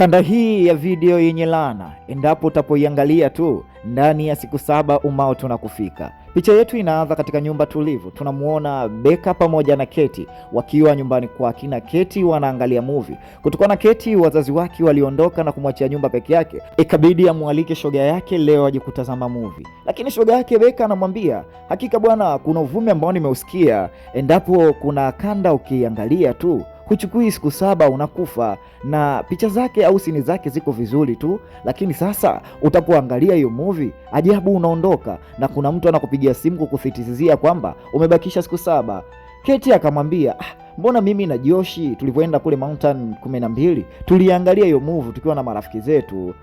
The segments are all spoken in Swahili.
Kanda hii ya video yenye laana, endapo utapoiangalia tu, ndani ya siku 7 umauti unakufika. Picha yetu inaanza katika nyumba tulivu. Tunamuona Beka pamoja na Keti wakiwa nyumbani kwa kina Keti wanaangalia movie. Kutokana na Keti wazazi wake waliondoka na kumwachia nyumba peke yake, ikabidi amwalike shoga yake leo aje kutazama movie. Lakini shoga yake Beka anamwambia, hakika bwana, kuna uvumi ambao nimeusikia, endapo kuna kanda ukiangalia tu huchukui siku 7 unakufa, na picha zake au sini zake ziko vizuri tu, lakini sasa utapoangalia hiyo movie ajabu unaondoka na kuna mtu anakupigia simu kukuthitizia kwamba umebakisha siku 7. Keti akamwambia, mbona mimi na Joshi tulivyoenda kule Mountain 12 tuliangalia hiyo movie tukiwa na marafiki zetu,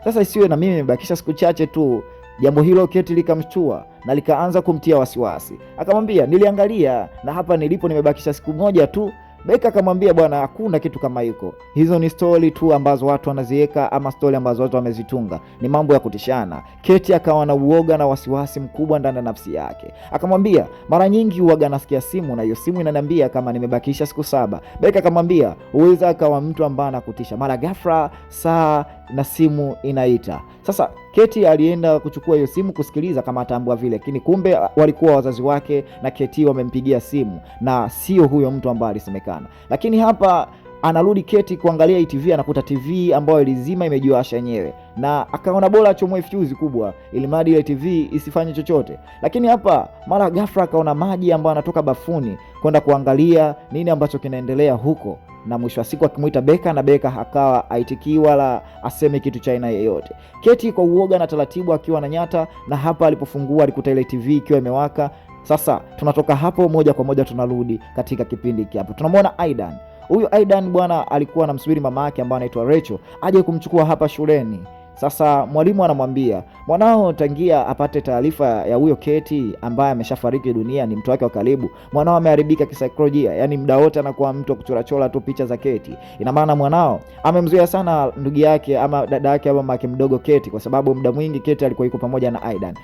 sasa isiwe na mimi nimebakisha siku chache tu. Jambo hilo Keti likamshtua na likaanza kumtia wasiwasi. Akamwambia, niliangalia na hapa nilipo nimebakisha siku 1 tu. Beka akamwambia, bwana, hakuna kitu kama hiko. Hizo ni story tu ambazo watu wanaziweka, ama story ambazo watu wamezitunga. Ni mambo ya kutishana. Keti akawa na uoga na wasiwasi mkubwa ndani ya nafsi yake. Akamwambia, mara nyingi huaga nasikia simu na hiyo simu inaniambia kama nimebakisha siku 7. Beka akamwambia, uweza akawa mtu ambaye anakutisha. Mara ghafla saa na simu inaita. Sasa Keti alienda kuchukua hiyo simu kusikiliza kama atambua vile, lakini kumbe walikuwa wazazi wake na Keti wamempigia simu na sio huyo mtu ambaye alisemekana. Lakini hapa anarudi Keti kuangalia TV, anakuta TV ambayo ilizima imejiwasha yenyewe, na akaona bora achomoe fuse kubwa ili madi ile TV isifanye chochote. Lakini hapa mara ghafla akaona maji ambayo anatoka bafuni kwenda kuangalia nini ambacho kinaendelea huko, na mwisho wa siku akimuita Beka na Beka akawa aitikii wala aseme kitu cha aina yoyote. Keti kwa uoga na taratibu akiwa na nyata, na hapa alipofungua alikuta ile TV ikiwa imewaka. Sasa tunatoka hapo moja kwa moja tunarudi katika kipindi hiki. Hapo tunamwona Aidan. Huyu Aidan bwana alikuwa anamsubiri mama yake ambaye anaitwa Rachel aje kumchukua hapa shuleni. Sasa mwalimu anamwambia, mwanao tangia apate taarifa ya huyo Keti ambaye ameshafariki dunia, ni mtu wake wa karibu, mwanao ameharibika kisaikolojia. Yani muda wote anakuwa mtu kuchora tu picha za Keti. Ina maana mwanao amemzoea sana ndugu yake ama dada yake au mama yake mdogo Keti, kwa sababu muda mwingi Keti alikuwa yuko pamoja na Aidan.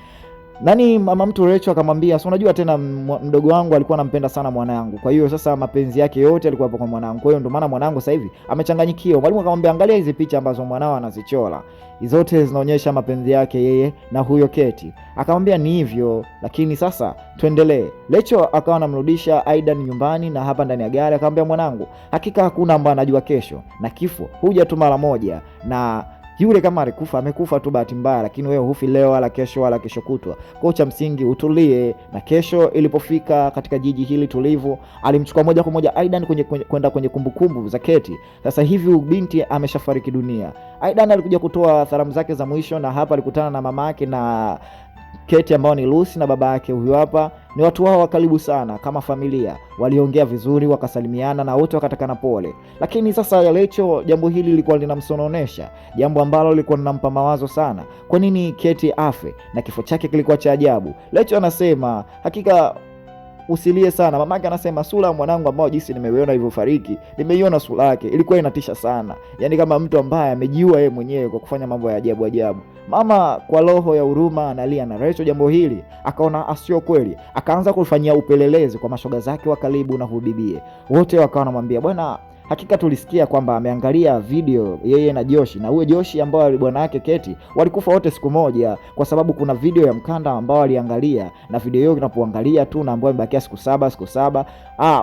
Mama mtu Rachel akamwambia, si unajua tena mdogo wangu alikuwa anampenda sana mwanangu, kwa hiyo sasa mapenzi yake yote alikuwa hapo kwa mwanangu, kwa hiyo ndio maana mwanangu sasa hivi amechanganyikiwa. Mwalimu akamwambia, angalia hizi picha ambazo mwanao anazichora, zote zinaonyesha mapenzi yake yeye na huyo Keti. Akamwambia, ni hivyo, lakini sasa tuendelee. Rachel akawa anamrudisha Aidan nyumbani, na hapa ndani ya gari akamwambia, mwanangu, hakika hakuna ambaye anajua kesho, na kifo huja tu mara moja, na yule kama alikufa amekufa tu bahati mbaya, lakini wewe hufi leo wala kesho kutwa. Kwa cha msingi utulie. Na kesho ilipofika katika jiji hili tulivu, alimchukua moja kwa moja Aidan kwenda kwenye kumbukumbu za Keti. Sasa hivi binti ameshafariki dunia. Aidan alikuja kutoa salamu zake za mwisho, na hapa alikutana na mama yake na Keti ambao ni Lucy, na baba yake huyu hapa. Ni watu wao wa karibu sana kama familia, waliongea vizuri, wakasalimiana na wote wakatakana pole. Lakini sasa Rachel, jambo hili lilikuwa linamsononesha, jambo ambalo lilikuwa linampa mawazo sana. Kwa nini Keti afe? Na kifo chake kilikuwa cha ajabu. Rachel anasema, hakika usilie sana. Mamake anasema, sura ya mwanangu ambao jinsi nimeiona ilivyofariki, nimeiona sura yake ilikuwa inatisha sana, yani kama mtu ambaye amejiua yeye mwenyewe kwa kufanya mambo ya ajabu ajabu. Mama kwa roho ya huruma analia, na Rachel jambo hili akaona asio kweli, akaanza kufanyia upelelezi kwa mashoga zake wa karibu na hubibie. Wote wakawa wanamwambia, bwana, hakika tulisikia kwamba ameangalia video yeye na Joshi, na huyo Joshi ambao bwana yake Keti walikufa wote siku moja, kwa sababu kuna video ya mkanda ambao aliangalia, na video hiyo unapoangalia tu na ambao imebakia siku 7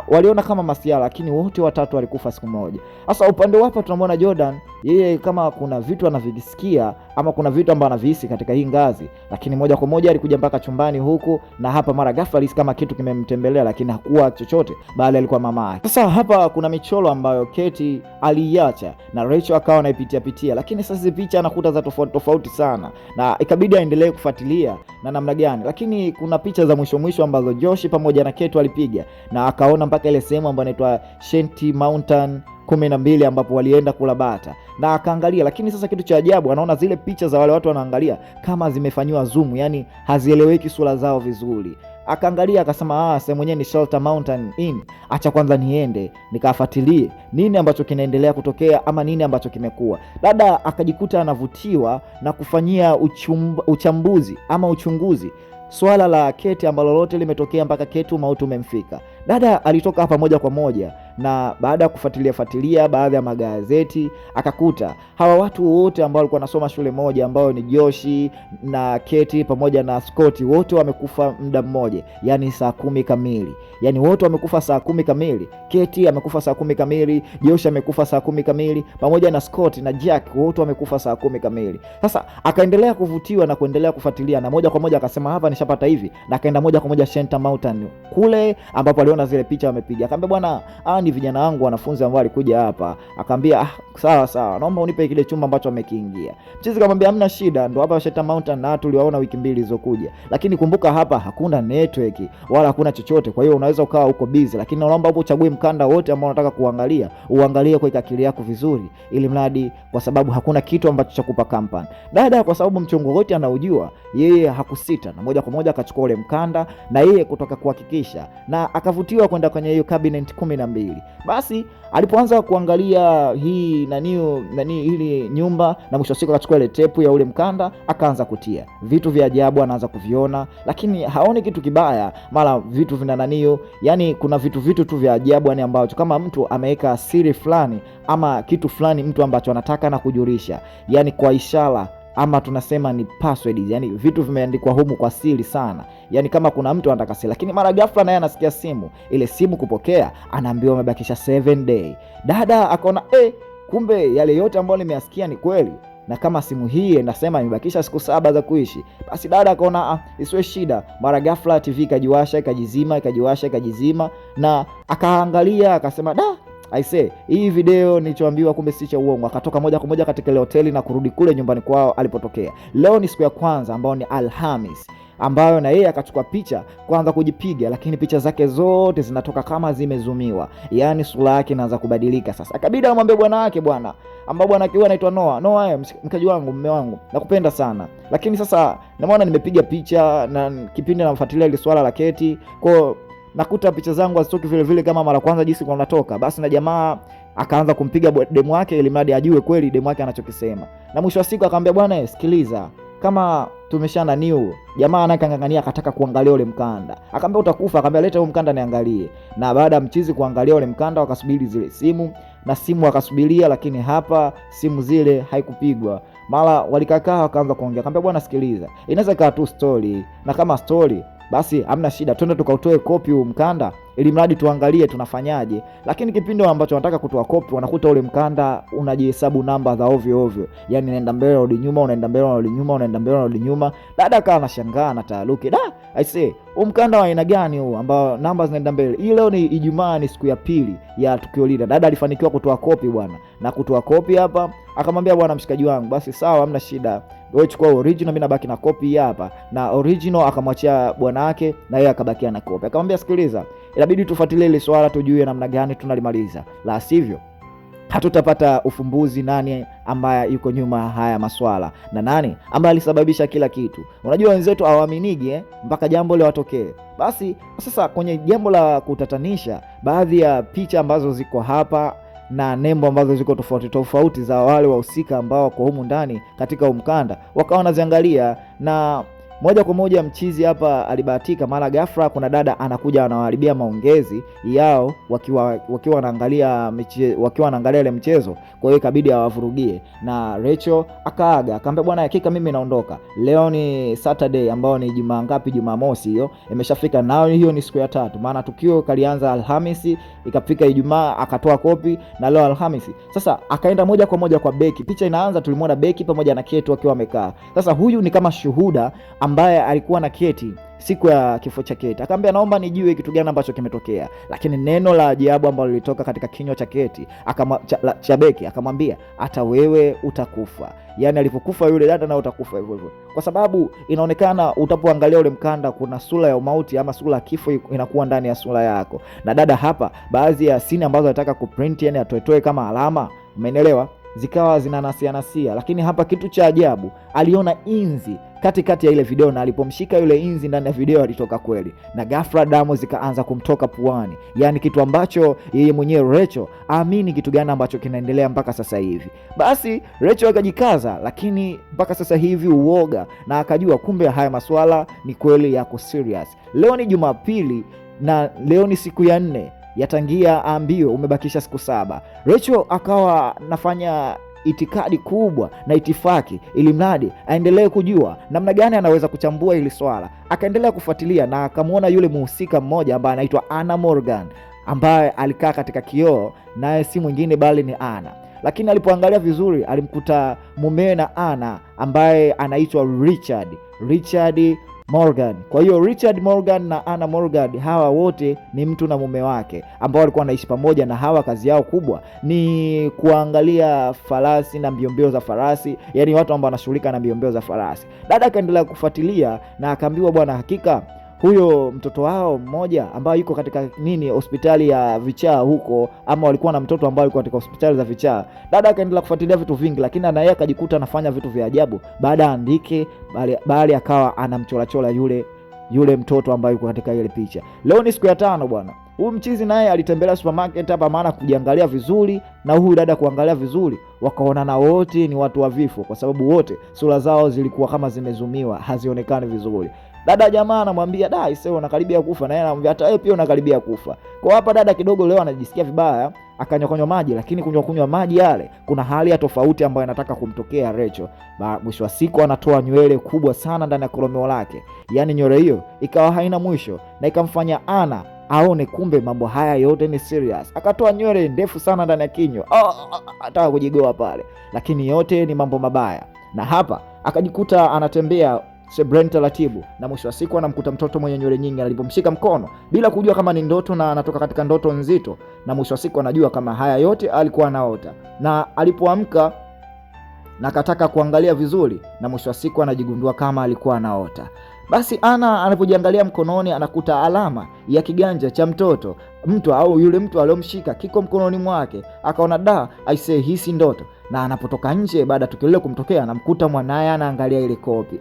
waliona kama masiala, lakini wote watatu walikufa siku moja. Sasa upande wapo tunamwona Jordan, yeye kama kuna vitu anavisikia ama kuna vitu ambavyo anavihisi katika hii ngazi, lakini moja kwa moja alikuja mpaka chumbani huku, na hapa mara ghafla alisikia kama kitu kimemtembelea, lakini hakuwa chochote, bali alikuwa mama yake. Sasa hapa kuna michoro ambayo Keti aliiacha na Rachel akawa anaipitia, lakini sasa hizi picha anakuta za tofauti sana, na ikabidi aendelee kufuatilia na namna gani. Lakini kuna picha za mwisho ambazo Joshi pamoja na Keti walipiga, na akaona mpaka ile sehemu ambayo inaitwa Shanty Mountain 12 ambapo walienda kula bata, na akaangalia. Lakini sasa kitu cha ajabu, anaona zile picha za wale watu wanaangalia kama zimefanywa zoom, yani hazieleweki sura zao vizuri. Akaangalia akasema, sehemu yenyewe ni Shelter Mountain Inn, acha kwanza niende nikafuatilie nini ambacho kinaendelea kutokea ama nini ambacho kimekuwa. Dada akajikuta anavutiwa na kufanyia uchambuzi ama uchunguzi swala la Keti ambalo lote limetokea mpaka Keti mauti umemfika. Dada alitoka hapa moja kwa moja na baada ya kufuatilia baadhi ya magazeti akakuta hawa watu wote ambao walikuwa wanasoma shule moja ambao ni Joshi na Keti pamoja na Scott wote wamekufa muda mmoja, yani saa 10 kamili. Yani wote wamekufa saa 10 kamili. Keti amekufa saa 10 kamili, Joshi amekufa saa 10 kamili pamoja na Scott na Jack wote wamekufa saa 10 kamili. Sasa akaendelea kuvutiwa na kuendelea kufuatilia, na moja kwa moja akasema hapa nishapata hivi, na akaenda moja kwa moja Shenandoah Mountain kule ambapo aliona zile picha wamepiga. Akamwambia bwana, ni vijana wangu wanafunzi ambao walikuja hapa. Akamwambia sawa, naomba unipe kile chumba ambacho wamekiingia. Mchizi kamwambia hamna shida, ndo hapa Shenandoah Mountain na tuliwaona wiki 2 zilizokuja. Lakini kumbuka hapa hakuna network wala hakuna chochote, kwa hiyo unaweza ukawa uko busy, lakini naomba hapo uchague mkanda wote ambao unataka kuangalia, uangalie kwa akili yako vizuri, ili mradi, kwa sababu hakuna kitu ambacho cha kupa kampani. Dada kwa sababu mchongo wote anaujua, yeye hakusita na moja kwa moja akachukua ule mkanda na yeye kutoka kuhakikisha, na akavutiwa kwenda kwenye hiyo cabinet 12. Basi alipoanza kuangalia hii hili nyumba, na mwisho siku akachukua ile tepu ya ule mkanda akaanza kutia vitu vya ajabu, anaanza kuviona, lakini haoni kitu kibaya, mara vitu vina yani kuna vitu tu vya ajabu, yani ambacho kama mtu ameweka siri fulani ama kitu fulani mtu ambacho anataka na kujulisha, yani kwa ishara ama tunasema ni password, yani vitu vimeandikwa humu kwa siri sana, yani kama kuna mtu anataka siri. Lakini mara ghafla naye anasikia simu, ile simu kupokea, anaambiwa amebakisha 7 day. Dada akaona kumbe yale yote ambayo nimeyasikia ni kweli, na kama simu hii inasema imebakisha siku 7 za kuishi. Basi dada akaona isiwe shida. Mara ghafla TV ikajiwasha ikajizima, na akaangalia akasema aise, hii video nilichoambiwa kumbe si cha uongo. Akatoka moja kwa moja katika ile hoteli na kurudi kule nyumbani kwao alipotokea. Leo ni siku ya kwanza ambayo ni Alhamis, ambayo na yeye akachukua picha kwanza kujipiga, lakini picha zake zote zinatoka kama zimezumiwa, yani sura yake inaanza kubadilika. Sasa akabidi amwambie bwana wake, ambao bwana wake anaitwa Noah, mkaji wangu, mume wangu, nakupenda sana, lakini sasa naona nimepiga picha na kipindi nafuatilia ile swala la Keti, kwa nakuta picha zangu hazitoki vile vile kama mara kwanza jinsi kwa natoka. Basi na jamaa akaanza kumpiga demu wake ili mradi ajue kweli demu wake anachokisema, na mwisho wa siku akamwambia bwana, sikiliza, kama tumeshana jamaa anakangangania akataka kuangalia ule mkanda. Akamwambia utakufa. Akamwambia leta huo mkanda niangalie. Na baada ya mchizi kuangalia ule mkanda, wakasubiri zile simu akasubiria, lakini hapa simu zile haikupigwa. Mara walikakaa wakaanza kuongea. Akamwambia bwana, sikiliza, inaweza kaa tu story, na kama story basi hamna shida, twende tukautoe kopi huu mkanda ili mradi tuangalie tunafanyaje. Lakini kipindi ambacho wanataka kutoa kopi, wanakuta ule mkanda unajihesabu namba za ovyo, yani naenda mbele rudi nyuma, unaenda mbele rudi nyuma, unaenda mbele rudi nyuma. Dada akawa anashangaa na taaruki, I say, mkanda wa aina gani huu ambao namba zinaenda mbele? Hii leo ni Ijumaa, ni siku ya pili ya tukio lile. Dada alifanikiwa kutoa kopi bwana, na kutoa kopi hapa. Akamwambia bwana, mshikaji wangu, basi sawa, hamna shida, wewe chukua original, mimi nabaki na kopi hapa. Na original akamwachia bwana wake, na yeye akabakia na kopi. Akamwambia sikiliza, inabidi tufuatilie ile swala tujue namna gani tunalimaliza, la sivyo hatutapata ufumbuzi nani ambaye yuko nyuma haya maswala na nani ambaye alisababisha kila kitu. Unajua wenzetu hawaaminigi mpaka jambo leo watokee. Basi sasa kwenye jambo la kutatanisha, baadhi ya picha ambazo ziko hapa na nembo ambazo ziko tofauti za wale wahusika ambao wako humu ndani katika umkanda, wakawa wanaziangalia, na moja kwa moja mchizi hapa alibahatika, mara ghafla kuna dada anakuja anawaharibia maongezi yao wakiwa wanaangalia ile mchezo. Kwa hiyo ikabidi awavurugie, na Rachel akaaga, akamwambia bwana, hakika mimi naondoka, leo ni Saturday ambao ni Jumaa ngapi, Jumamosi hiyo imeshafika, nao hiyo ni siku ya 3, maana tukio kalianza Alhamisi ikafika Ijumaa, akatoa kopi, na leo Alhamisi. Sasa akaenda moja kwa moja kwa Becky. Picha inaanza tulimwona Becky pamoja na Kate wakiwa wamekaa. Sasa huyu ni kama shuhuda ambaye alikuwa na Kate siku ya kifo cha Kate. Akamwambia naomba nijue kitu gani ambacho kimetokea. Lakini neno la ajabu ambalo lilitoka katika kinywa cha Kate cha Becky, akamwambia hata wewe utakufa. Yani alipokufa yule dada na utakufa hivyo hivyo. Kwa sababu inaonekana utapoangalia ule mkanda kuna sura ya umauti ama sura ya kifo inakuwa ndani ya sura yako. Na dada hapa baadhi ya scene ambazo anataka kuprint, yani atoetoe kama alama, umeelewa, zikawa zinanasianasia. Lakini hapa kitu cha ajabu, aliona inzi katikati ya ile video, na alipomshika yule inzi ndani ya video alitoka kweli, na ghafla damu zikaanza kumtoka puani. Yani kitu ambacho yeye mwenyewe Rachel aamini kitu gani ambacho kinaendelea mpaka sasa hivi. Basi Rachel akajikaza, lakini mpaka sasa hivi uoga, na akajua kumbe haya maswala ni kweli yako serious. Leo ni Jumapili na leo ni siku ya 4. yatangia aambiwe umebakisha siku 7. Rachel akawa nafanya itikadi kubwa na itifaki ili mradi aendelee kujua namna gani anaweza kuchambua hili swala. Akaendelea kufuatilia na akamwona yule muhusika mmoja ambaye anaitwa Anna Morgan, ambaye alikaa katika kioo, naye si mwingine bali ni Anna. Lakini alipoangalia vizuri alimkuta mumewe na Anna ambaye anaitwa Richard Morgan. Kwa hiyo Richard Morgan na Anna Morgan, hawa wote ni mtu na mume wake ambao walikuwa wanaishi pamoja, na hawa kazi yao kubwa ni kuangalia farasi na mbio za farasi, yani watu ambao wanashughulika na mbio za farasi. Dada akaendelea kufuatilia na akaambiwa bwana, hakika huyo mtoto wao mmoja ambaye yuko katika hospitali ya vichaa huko, ama walikuwa na mtoto ambaye yuko katika hospitali za vichaa. Dada akaendelea kufuatilia vitu vingi, lakini na yeye akajikuta anafanya vitu vya ajabu. Baada andike bali akawa anamchora yule mtoto ambaye yuko katika ile picha. Leo ni siku ya 5 bwana. Huyu mchizi naye alitembelea supermarket hapa, maana kujiangalia vizuri na huyu dada kuangalia vizuri, wakaonana wote ni watu wa vifo, kwa sababu wote sura zao zilikuwa kama zimezumiwa, hazionekani vizuri. Dada jamaa anamwambia isee, unakaribia kufa, na yeye anamwambia hata wewe pia unakaribia kufa. Kwa hapa dada kidogo leo anajisikia vibaya, akanywa maji, lakini kunywa maji yale kuna hali ya tofauti ambayo inataka kumtokea Rachel. Mwisho wa siku anatoa nywele kubwa sana ndani ya kolomeo lake, yani nywele hiyo ikawa haina mwisho na ikamfanya Anna aone kumbe mambo haya yote ni serious. Akatoa nywele ndefu sana ndani ya kinywa, ataka kujigoa pale, lakini yote ni mambo mabaya. Na hapa akajikuta anatembea sebreni taratibu, na mwisho wa siku anamkuta mtoto mwenye nywele nyingi alipomshika mkono bila kujua kama ni ndoto, na anatoka katika ndoto nzito, na mwisho wa siku anajua kama haya yote alikuwa anaota. Na alipoamka na kataka kuangalia vizuri, na mwisho wa siku anajigundua kama alikuwa anaota. Basi Anna anapojiangalia mkononi anakuta alama ya kiganja cha yule mtu aliyomshika kiko mkononi mwake. Akaona aisee, hii si ndoto. Na anapotoka nje baada tukio lile kumtokea, anamkuta mwanaye anaangalia ile kopi.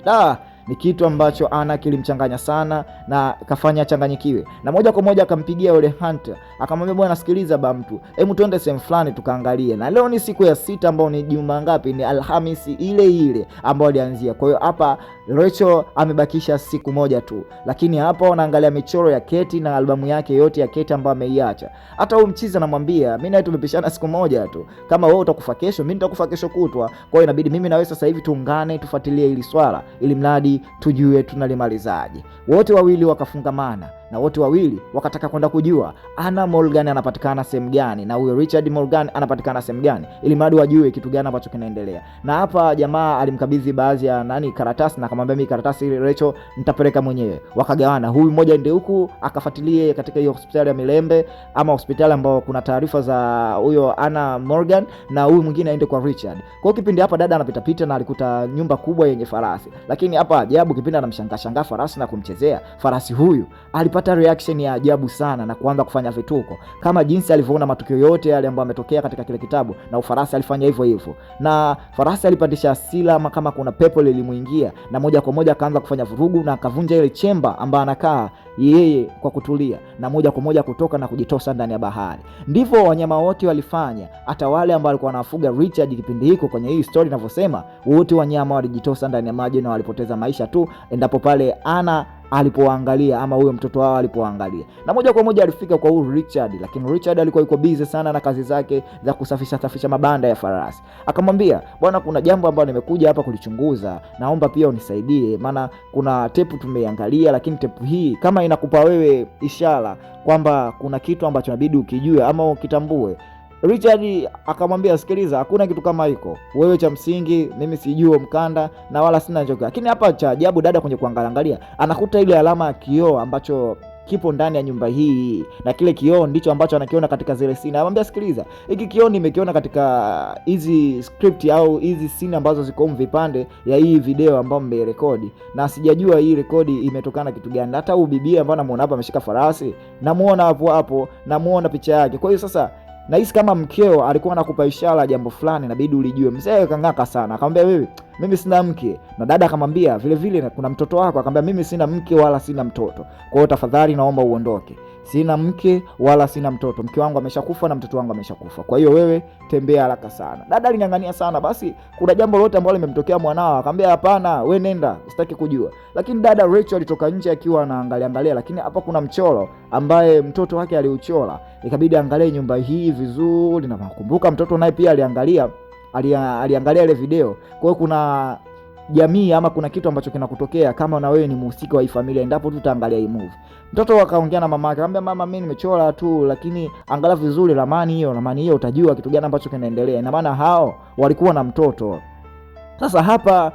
Ni kitu ambacho Anna kilimchanganya sana na kafanya changanyikiwe, na moja kwa moja akampigia yule Hunter akamwambia, bwana sikiliza mtu, hebu twende sehemu fulani tukaangalie. Na leo ni siku ya 6 ambao ni juma ngapi, ni Alhamisi ile ambayo alianzia. Kwa hiyo hapa Rachel amebakisha siku moja tu, lakini hapa wanaangalia michoro ya Kate na albamu yake yote ya Kate ambayo ameiacha. Hata huyu mchizi anamwambia, mimi na tumepishana siku moja tu, kama wewe utakufa kesho mimi nitakufa kesho kutwa, kwa hiyo inabidi mimi na wewe sasa hivi tuungane tufuatilie hili swala ili mradi tujue tunalimalizaje. Wote wawili wakafungamana na wote wawili wakataka kwenda kujua Anna Morgan anapatikana sehemu gani na huyo Richard Morgan anapatikana sehemu gani, ili mradi wajue kitu gani ambacho kinaendelea. Na hapa jamaa alimkabidhi baadhi ya karatasi na akamwambia, mimi karatasi ile Rachel nitapeleka mwenyewe. Wakagawana, huyu mmoja ndio huku akafuatilie katika hiyo hospitali ya Milembe ama hospitali ambao kuna taarifa za huyo Anna Morgan, na huyu mwingine aende kwa Richard. Kwa hiyo kipindi hapa dada anapita na alikuta nyumba kubwa yenye farasi, lakini hapa ajabu, kipindi anamshangaa farasi na kumchezea farasi, huyu alipata reaction ya ajabu sana na kuanza kufanya vituko kama jinsi alivyoona matukio yote yale ambayo ametokea katika kile kitabu, na ufarasi alifanya hivyo. Na farasi alipandisha hasira kama kuna pepo lilimuingia, na moja kwa moja akaanza kufanya vurugu na akavunja ile chemba ambayo anakaa yeye kwa kutulia, na moja kwa moja kutoka na kujitosa ndani ya bahari. Ndivyo wanyama wote walifanya, hata wale ambao walikuwa wanafuga Richard kipindi hiko kwenye hii story ninavyosema, wote wanyama walijitosa ndani ya maji na walipoteza maisha tu endapo pale Anna alipoangalia ama huyo mtoto wao alipoangalia. Na moja kwa moja alifika kwa huyu Richard, lakini Richard alikuwa yuko busy sana na kazi zake za kusafisha mabanda ya farasi. Akamwambia, bwana, kuna jambo ambalo nimekuja hapa kulichunguza, naomba pia unisaidie, maana kuna tepu tumeiangalia, lakini tepu hii kama inakupa wewe ishara kwamba kuna kitu ambacho inabidi ukijue ama ukitambue. Richard akamwambia, sikiliza, hakuna kitu kama hiko, wewe cha msingi mimi sijui mkanda na wala sina njoka. Lakini hapa cha ajabu, dada kwenye kuangalia anakuta ile alama ya kioo ambacho kipo ndani ya nyumba hii, na kile kioo ndicho ambacho anakiona katika zile scene. Anamwambia, sikiliza, hiki kioo nimekiona katika hizi script au hizi scene ambazo ziko vipande ya hii video ambayo mmerekodi, na sijajua hii rekodi imetokana kitu gani. Hata huyu bibi ambaye namuona hapa ameshika farasi, namuona hapo, namuona picha yake. Kwa hiyo sasa nahisi kama mkeo alikuwa anakupa ishara jambo fulani, inabidi ulijue. Mzee kangaka sana, akamwambia, wewe mimi sina mke. Na dada akamwambia vile vile, kuna mtoto wako? Akamwambia mimi sina mke wala sina mtoto, kwa hiyo tafadhali naomba uondoke, sina mke wala sina mtoto, mke wangu ameshakufa na mtoto wangu ameshakufa, kwa hiyo wewe tembea haraka sana. Dada aling'ang'ania sana, basi kuna jambo lolote ambalo limemtokea mwanao? Akamwambia hapana, wewe nenda, sitaki kujua. Lakini dada Rachel alitoka nje akiwa anaangalia, lakini hapa kuna mchoro ambaye mtoto wake aliuchora, ikabidi angalie nyumba hii vizuri, na nakumbuka mtoto naye pia aliangalia ile video. Kwa hiyo kuna jamii ama kuna kitu ambacho kinakutokea kama na wewe ni mhusika wa hii familia endapo tu utaangalia hii movie. Mtoto akaongea na mama yake, akamwambia mama, mimi nimechora tu, lakini angalia vizuri ramani hiyo utajua kitu gani ambacho kinaendelea. Ina maana hao walikuwa na mtoto. Sasa hapa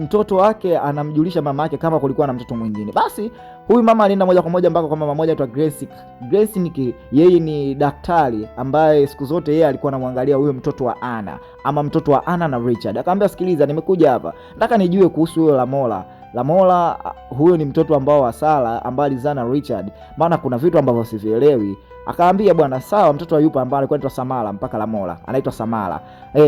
mtoto wake anamjulisha mama yake kama kulikuwa na mtoto mwingine. Basi huyu mama alienda moja kwa moja mpaka kwa mama moja tu Grace. Yeye ni daktari ambaye siku zote yeye alikuwa anamwangalia huyo mtoto wa Anna, ama mtoto wa Anna na Richard. Akamwambia sikiliza, nimekuja hapa nataka nijue kuhusu huyo Lamola, huyo ni mtoto ambao wa Sara ambaye alizaa na Richard, maana kuna vitu ambavyo sivielewi. Akaambia bwana sawa, mtoto yupo ambaye alikuwa anaitwa Samara, mpaka Lamola anaitwa Samara.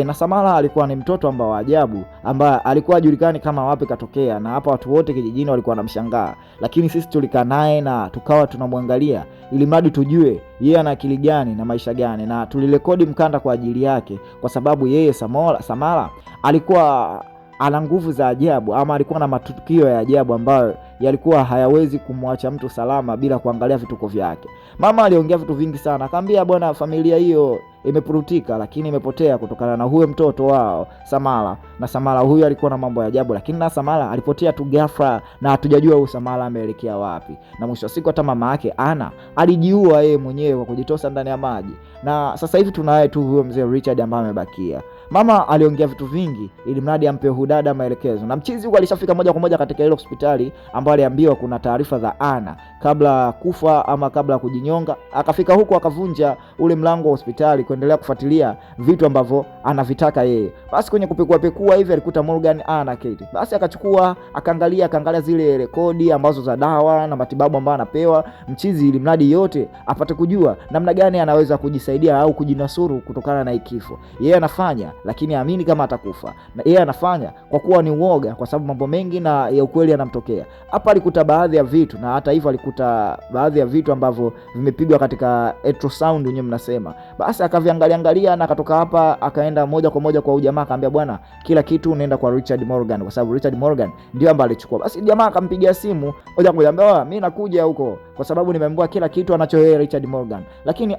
Na Samara alikuwa ni mtoto ambao wa ajabu, ambaye alikuwa hajulikani kama wapi katokea, na hapa watu wote kijijini walikuwa wanamshangaa, lakini sisi tulikaa naye na tukawa tunamwangalia ili mradi tujue yeye ana akili gani na maisha gani, na tulirekodi mkanda kwa ajili yake, kwa sababu yeye Samara alikuwa ana nguvu za ajabu, ama alikuwa na matukio ya ajabu ambayo yalikuwa hayawezi kumwacha mtu salama bila kuangalia vituko vyake. Mama aliongea vitu vingi sana, akamwambia bwana, familia hiyo imepurutika, lakini imepotea kutokana na huyo mtoto wao Samara. Na Samara huyu alikuwa na mambo ya ajabu, lakini na Samara alipotea tu ghafla na hatujajua huyo Samara ameelekea wapi. Na mwisho wa siku hata mama yake Anna alijiua yeye mwenyewe kwa kujitosa ndani ya maji. Na sasa hivi tunaye tu huyo mzee Richard ambaye amebakia. Mama aliongea vitu vingi ili mradi ampe hudada maelekezo. Na mchizi huko alishafika moja kwa moja katika ile hospitali ambayo aliambiwa kuna taarifa za Anna kabla kufa ama kabla kujinyonga. Akafika huko akavunja ule mlango wa hospitali kuendelea kufuatilia vitu ambavyo anavitaka yeye. Basi kwenye kupekua hivi alikuta Morgan Anna Kate. Basi akachukua akaangalia zile rekodi ambazo za dawa na matibabu ambayo anapewa mchizi, ili mradi yote apate kujua namna gani anaweza kujisaidia au kujinasuru kutokana na kifo. Yeye anafanya lakini amini kama atakufa. Na yeye anafanya kwa kuwa ni uoga, kwa sababu mambo mengi na ya ukweli yanamtokea. Hapa alikuta baadhi ya vitu, na hata hivyo alikuta baadhi ya vitu ambavyo vimepigwa katika ultrasound wenyewe mnasema. Basi akaviangalia na akatoka hapa akaenda moja kwa moja kwa ujamaa, akamwambia bwana, kila kitu unaenda kwa Richard Morgan, kwa sababu Richard Morgan ndio ambaye alichukua. Basi jamaa akampigia simu moja kwa moja, mimi nakuja huko kwa sababu nimeambiwa kila kitu anacho yeye Richard Morgan. Lakini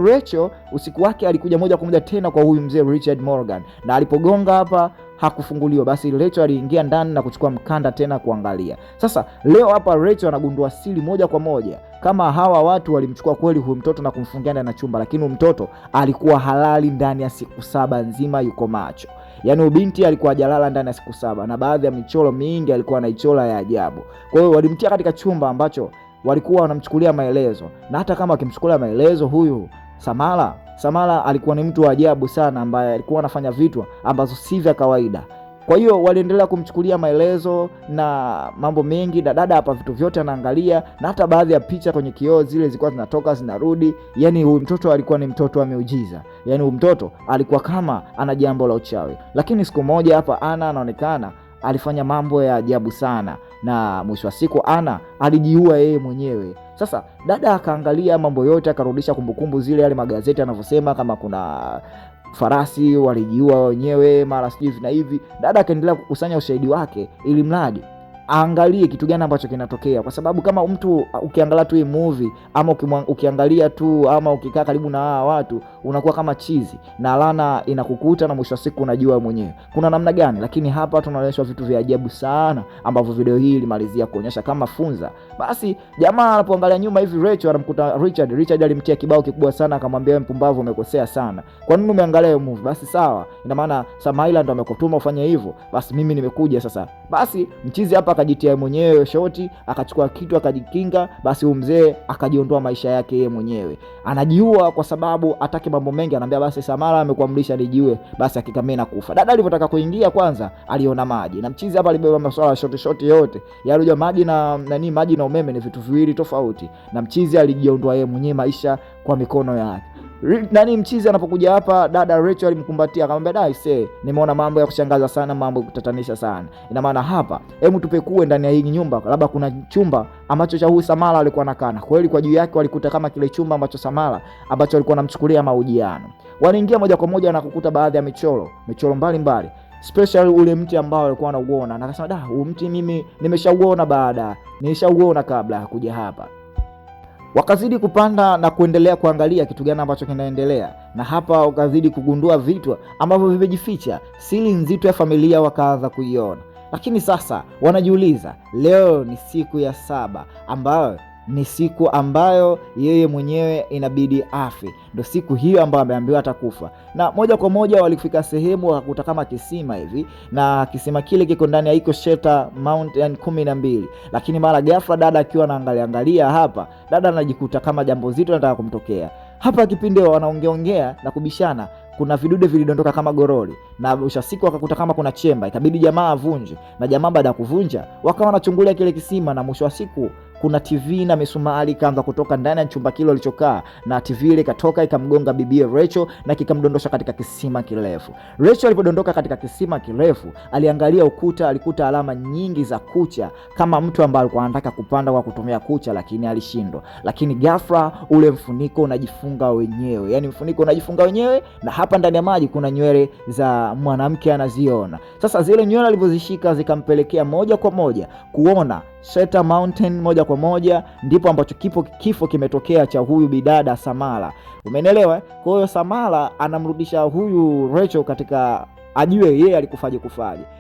Rachel usiku wake alikuja moja kwa moja tena kwa huyu mzee Richard Morgan, na alipogonga hapa hakufunguliwa. Basi Rachel aliingia ndani na kuchukua mkanda tena kuangalia. Sasa leo hapa Rachel anagundua siri moja kwa moja kama hawa watu walimchukua kweli huyu mtoto na kumfungia ndani ya chumba, lakini huyu mtoto alikuwa halali ndani ya siku 7 nzima, yuko macho. Yaani ubinti alikuwa hajalala ndani ya siku 7, na baadhi ya michoro mingi alikuwa anaichora ya ajabu. Kwa hiyo walimtia katika chumba ambacho walikuwa wanamchukulia maelezo, na hata kama wakimchukulia maelezo huyu Samara alikuwa ni mtu wa ajabu sana, ambaye alikuwa anafanya vitu ambazo si vya kawaida. Kwa hiyo waliendelea kumchukulia maelezo na mambo mengi. Dada hapa vitu vyote anaangalia, na hata baadhi ya picha kwenye kioo zile zilikuwa zinatoka zinarudi. Yaani huyu mtoto alikuwa ni mtoto wa miujiza. Yaani huyu mtoto alikuwa kama ana jambo la uchawi. Lakini siku moja hapa Anna anaonekana alifanya mambo ya ajabu sana, na mwisho wa siku Anna alijiua yeye mwenyewe. Sasa dada akaangalia mambo yote, akarudisha kumbukumbu zile, yale magazeti yanavyosema kama kuna farasi walijiua wenyewe mara sijui na hivi. Dada akaendelea kukusanya ushahidi wake ili mradi aangalie kitu gani ambacho kinatokea, kwa sababu kama mtu ukiangalia tu hii movie ama ukiangalia tu ama ukikaa karibu na hawa watu unakuwa kama chizi na lana inakukuta, na mwisho wa siku unajua mwenyewe kuna namna gani. Lakini hapa tunaonyeshwa vitu vya ajabu sana ambavyo video hii ilimalizia kuonyesha kama funza. Basi jamaa anapoangalia nyuma hivi Rachel anamkuta Richard alimtia kibao kikubwa sana, akamwambia wewe mpumbavu, umekosea sana, kwa nini umeangalia hiyo movie? Basi sawa, ina maana Samara ndo amekutuma ufanye hivyo, basi mimi nimekuja sasa. Basi mchizi hapa akajitia mwenyewe shoti, akachukua kitu akajikinga. Basi huyu mzee akajiondoa maisha yake yeye mwenyewe, anajiua kwa sababu atake mambo mengi. Anambia basi Samara amekuamrisha nijiue, basi akikamena kufa. Dada alipotaka kuingia kwanza aliona maji, na mchizi hapa alibeba masuala ya shoti yote. Yale maji na maji na umeme ni vitu viwili tofauti, na mchizi alijiondoa yeye mwenyewe maisha kwa mikono yake. Nani mchizi anapokuja hapa, dada Rachel alimkumbatia akamwambia, "Dai say, nimeona mambo ya kushangaza sana, mambo ya kutatanisha sana. Ina maana hapa, hebu tupekue ndani ya hii nyumba, labda kuna chumba ambacho cha huyu Samala alikuwa anakaa." Kweli kwa juu yake walikuta kama kile chumba ambacho Samala ambacho alikuwa anamchukulia mahojiano. Waliingia moja kwa moja na kukuta baadhi ya michoro mbalimbali. Special ule mti ambao alikuwa anauona, na akasema, huu mti mimi nimeshauona kabla ya kuja hapa." Wakazidi kupanda na kuendelea kuangalia kitu gani ambacho kinaendelea, na hapa wakazidi kugundua vitu ambavyo vimejificha, siri nzito ya familia wakaanza kuiona. Lakini sasa wanajiuliza, leo ni siku ya 7 ambayo ni siku ambayo yeye mwenyewe inabidi afe. Ndio siku hiyo ambayo ameambiwa atakufa. Na moja kwa moja walifika sehemu wakakuta kama kisima hivi, na kisima kile kiko ndani ya Eco Shelter Mountain 12. Lakini mara ghafla dada akiwa anaangalia hapa, dada anajikuta kama jambo zito linataka kumtokea. Hapa kipindi wanaongeongea na kubishana, kuna vidude vilidondoka kama goroli, na ushasiku wakakuta kama kuna chemba, ikabidi jamaa avunje. Na jamaa baada ya kuvunja wakawa wanachungulia kile kisima, na mwisho wa siku kuna TV na misumari kaanza kutoka ndani ya chumba kile alichokaa, na TV ile ikatoka ikamgonga bibi Rachel na kikamdondosha katika kisima kirefu. Rachel alipodondoka katika kisima kirefu, aliangalia ukuta, alikuta alama nyingi za kucha, kama mtu ambaye alikuwa anataka kupanda kwa kutumia kucha lakini alishindwa. Lakini ghafla ule mfuniko unajifunga wenyewe, yani mfuniko unajifunga wenyewe, na hapa ndani ya maji kuna nywele za mwanamke anaziona. Sasa zile nywele alizozishika zikampelekea moja kwa moja kuona Shelter Mountain moja kwa moja, ndipo ambacho kifo kimetokea cha huyu bidada Samala. Umeelewa? Kwa hiyo Samala anamrudisha huyu Rachel katika ajue yeye alikufaje.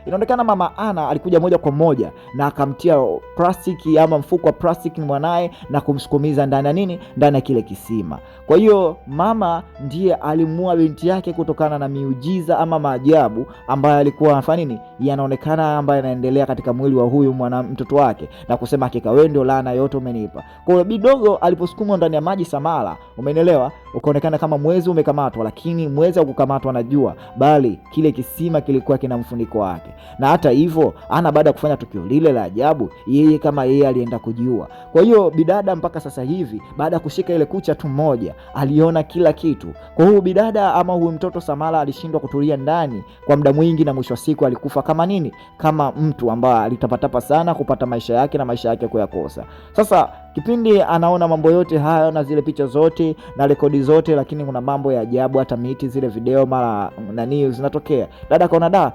Inaonekana mama Ana alikuja moja kwa moja na akamtia plastiki ama mfuko wa plastiki mwanae na kumsukumiza ndani ya kile kisima. Kwa hiyo mama ndiye alimua binti yake kutokana na miujiza ama maajabu ambayo alikuwa anafanya yanaonekana ambayo yanaendelea katika mwili wa huyu mtoto wake, na kusema hakika wewe ndio laana yote umenipa. Kwa hiyo bidogo aliposukumwa ndani ya maji Samala, umeelewa, ukaonekana kama mwezi umekamatwa, lakini mwezi haukukamatwa na jua, bali kile kisima kilikuwa kina mfuniko wake. Na hata hivyo Ana baada ya kufanya tukio lile la ajabu, yeye alienda kujiua. Kwa hiyo bidada mpaka sasa hivi baada ya kushika ile kucha tu moja aliona kila kitu. Kwa hiyo bidada ama huyu mtoto Samala alishindwa kutulia ndani kwa muda mwingi, na mwisho wa siku alikufa kama mtu ambaye alitapatapa sana kupata maisha yake na maisha yake kuyakosa. Sasa kipindi anaona mambo yote hayo na zile picha zote na rekodi zote, lakini kuna mambo ya ajabu, hata miti zile video mara zinatokea. Dada kaona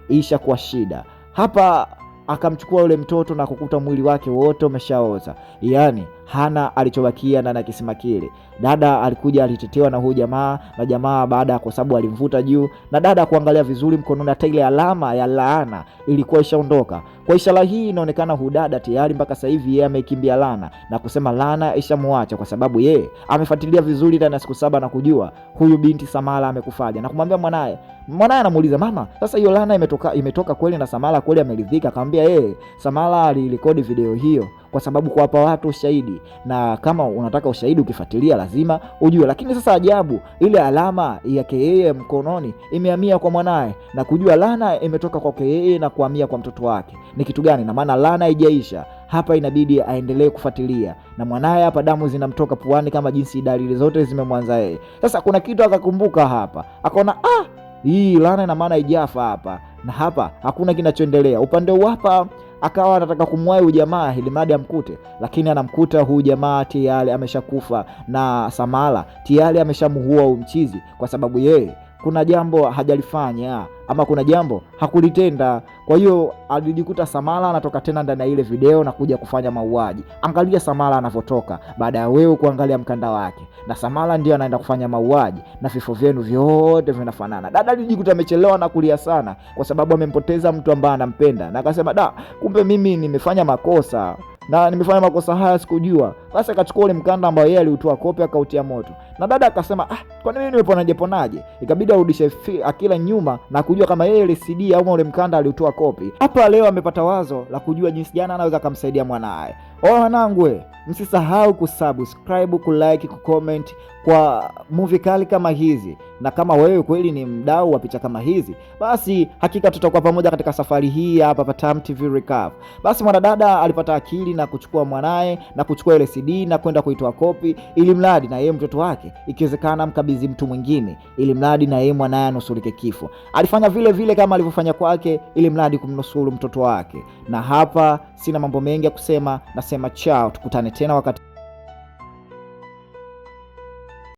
isha kwa shida hapa, akamchukua yule mtoto na kukuta mwili wake wote umeshaoza, yani hana alichobakia ndani ya kisima kile. Dada alikuja alitetewa na huyu jamaa, na jamaa baada ya kwa sababu alimvuta juu, na dada kuangalia vizuri mkononi hata ile alama ya laana ilikuwa ishaondoka. Kwa ishara hii inaonekana huyu dada tayari mpaka sasa hivi yeye amekimbia laana na kusema laana ishamuacha, kwa sababu yeye amefuatilia vizuri ndani ya siku 7 na kujua huyu binti Samala amekufaje, na kumwambia mwanae anamuuliza, mama, sasa hiyo laana imetoka kweli na Samala kweli ameridhika? Akamwambia Samala alirekodi video hiyo kwa sababu kuwapa watu ushahidi, na kama unataka ushahidi ukifuatilia lazima ujue. Lakini sasa ajabu, ile alama yake yeye mkononi imehamia kwa mwanae, na kujua laana imetoka kwake yeye na kuhamia kwa mtoto wake ni kitu gani? Na maana laana haijaisha hapa, inabidi aendelee kufuatilia, na mwanae hapa damu zinamtoka puani kama jinsi dalili zote zimemwanza yeye. Sasa kuna kitu akakumbuka hapa, akaona hii laana ina maana haijafa hapa, na hapa hakuna kinachoendelea. Upande hapa akawa anataka kumwahi huyu jamaa ili mradi amkute, lakini anamkuta huyu jamaa tayari ameshakufa, na Samala tayari ameshamuua huyu mchizi, kwa sababu yeye kuna jambo hajalifanya ama kuna jambo hakulitenda. Kwa hiyo alijikuta Samala anatoka tena ndani ya ile video na kuja kufanya mauaji. Angalia Samala anavotoka baada ya wewe kuangalia mkanda wake, na Samala ndio anaenda kufanya mauaji, na vifo vyenu vyote vinafanana. Dada alijikuta amechelewa na kulia sana kwa sababu amempoteza mtu ambaye anampenda, na akasema kumbe mimi nimefanya makosa na nimefanya makosa haya sikujua. Basi akachukua ule mkanda ambao yeye aliutoa kope akautia moto, na dada akasema kwa nini nimeponaje? Ikabidi arudishe akila nyuma na kujua kama yeye ile CD au ule mkanda aliutoa kopi. Hapa leo amepata wazo la kujua jinsi gani anaweza kumsaidia mwanae. Wanangu, msisahau kusubscribe, kulike, kucomment kwa movie kali kama hizi, na kama wewe kweli ni mdau wa picha kama hizi, basi hakika tutakuwa pamoja katika safari hii hapa pa Tam TV Recap. Basi mwanadada alipata akili na kuchukua mwanae na kuchukua ile CD na kwenda kuitoa kopi, ili mradi na yeye mtoto wake ikiwezekana mkabidhi mtu mwingine, ili mradi na yeye mwanae anusurike kifo. Alifanya vile vile kama alivyofanya kwake, ili mradi kumnusuru mtoto wake. Na hapa sina mambo mengi ya kusema, nasema chao, tukutane tena wakati